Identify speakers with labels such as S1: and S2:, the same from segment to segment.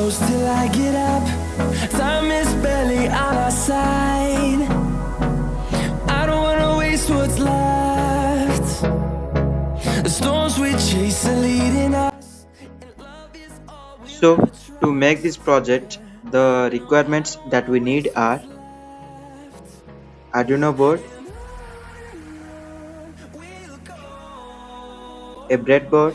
S1: close till I get up. Time is barely on our side. I don't wanna waste what's left. The storms we chase are leading us, and love is all we
S2: So to make this project, the requirements that we need are Arduino board, a breadboard,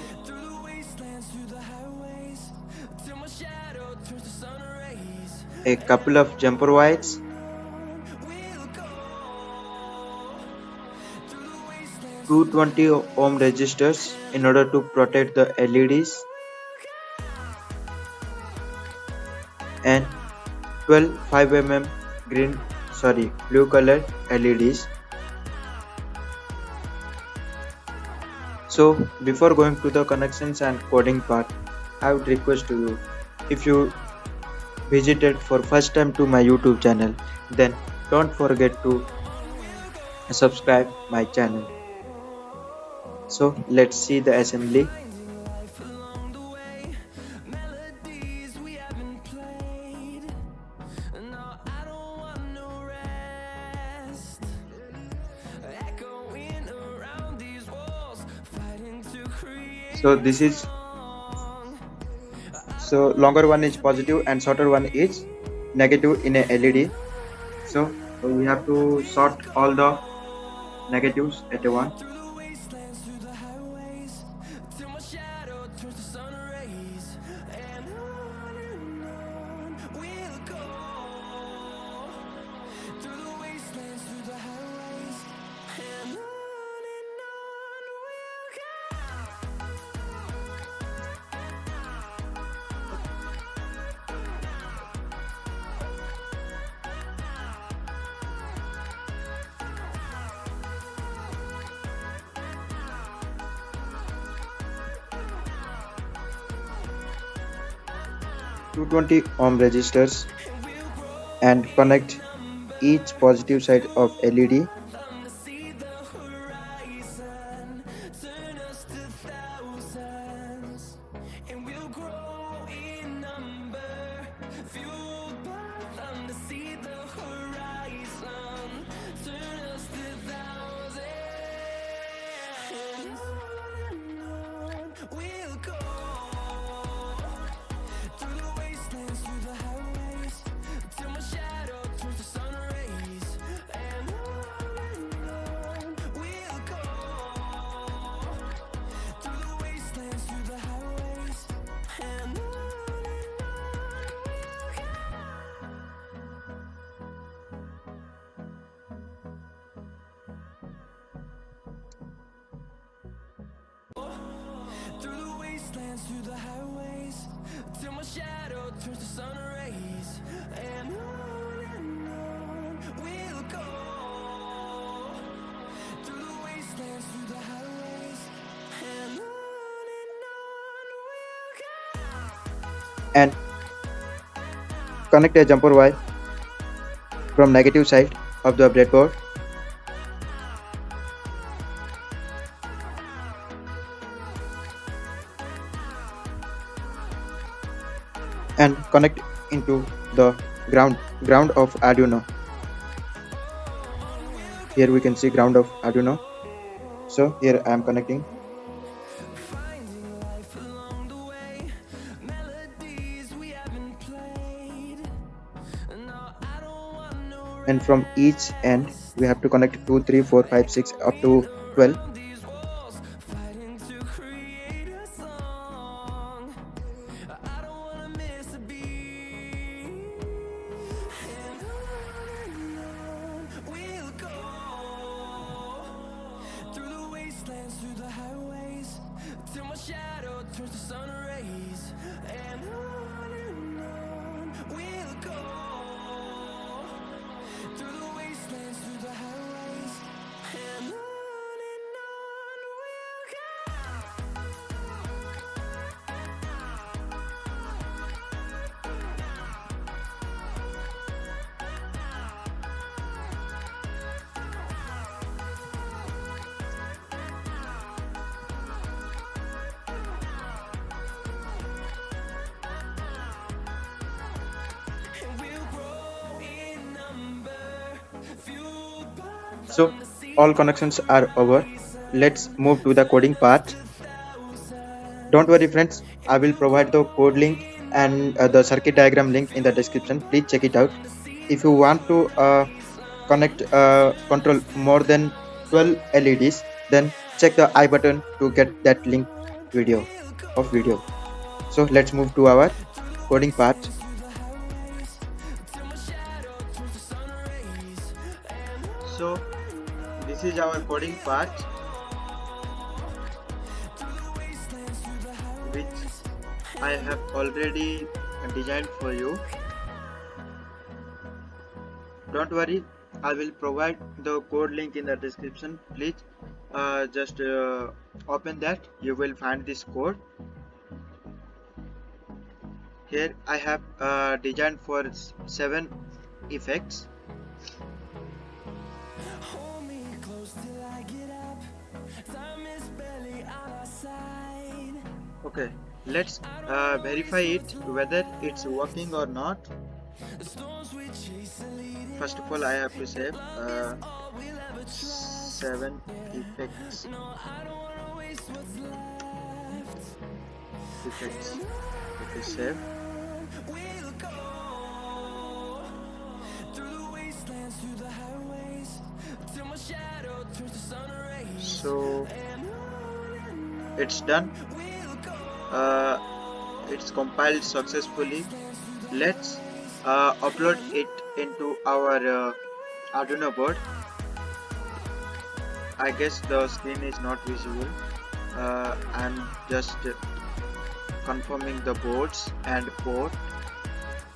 S2: a couple of jumper wires, 220 ohm resistors in order to protect the LEDs, and 12 5mm blue color LEDs. So before going to the connections and coding part, I would request you, if you visited for first time to my YouTube channel, then don't forget to subscribe my channel. So let's see the assembly. So this is, so longer one is positive and shorter one is negative in a LED. So we have to sort all the negatives at a one. (220 ohm resistors) and connect each positive side of LED . Through the highways, till my shadow turns to sun rays, and on we'll go. Through the wastelands, through the highways, and we'll go. And connect a jumper wire from negative side of the breadboard. And connect into the ground of Arduino. Here we can see ground of Arduino. So here I am connecting. And from each end we have to connect 2, 3, 4, 5, 6 up to 12. Through the highways, till my shadow turns to sun rays, and on we'll go. Through the wastelands, through the highways, and on So all connections are over. Let's move to the coding part. Don't worry friends, I will provide the code link and the circuit diagram link in the description. Please check it out. If you want to control more than 12 LEDs, then check the I button to get that link video. So let's move to our coding part. So this is our coding part, which I have already designed for you. Don't worry, I will provide the code link in the description. Please just open that. You will find this code. Here I have designed for 7 effects. Okay, let's verify it whether it's working or not. First of all, I have to save 7 effects. Okay, save. So it's done. It's compiled successfully. Let's upload it into our Arduino board. I guess the screen is not visible. I'm just confirming the boards and port.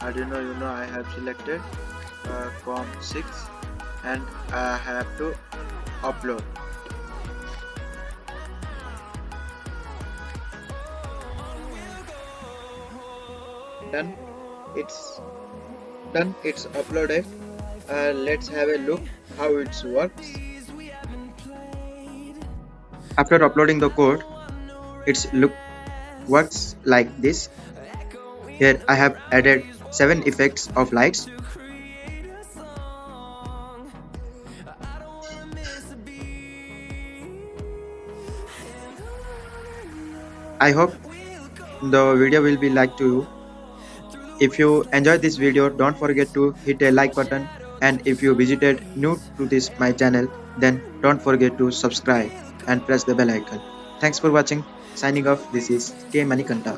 S2: Arduino I have selected COM6 and I have to upload. Done. It's done. It's uploaded. Let's have a look how it works. After uploading the code, works like this. Here I have added 7 effects of lights. I hope the video will be liked to you. If you enjoyed this video, don't forget to hit a like button, and if you visited new to this my channel, then don't forget to subscribe and press the bell icon. Thanks for watching. Signing off, this is K Manikanta.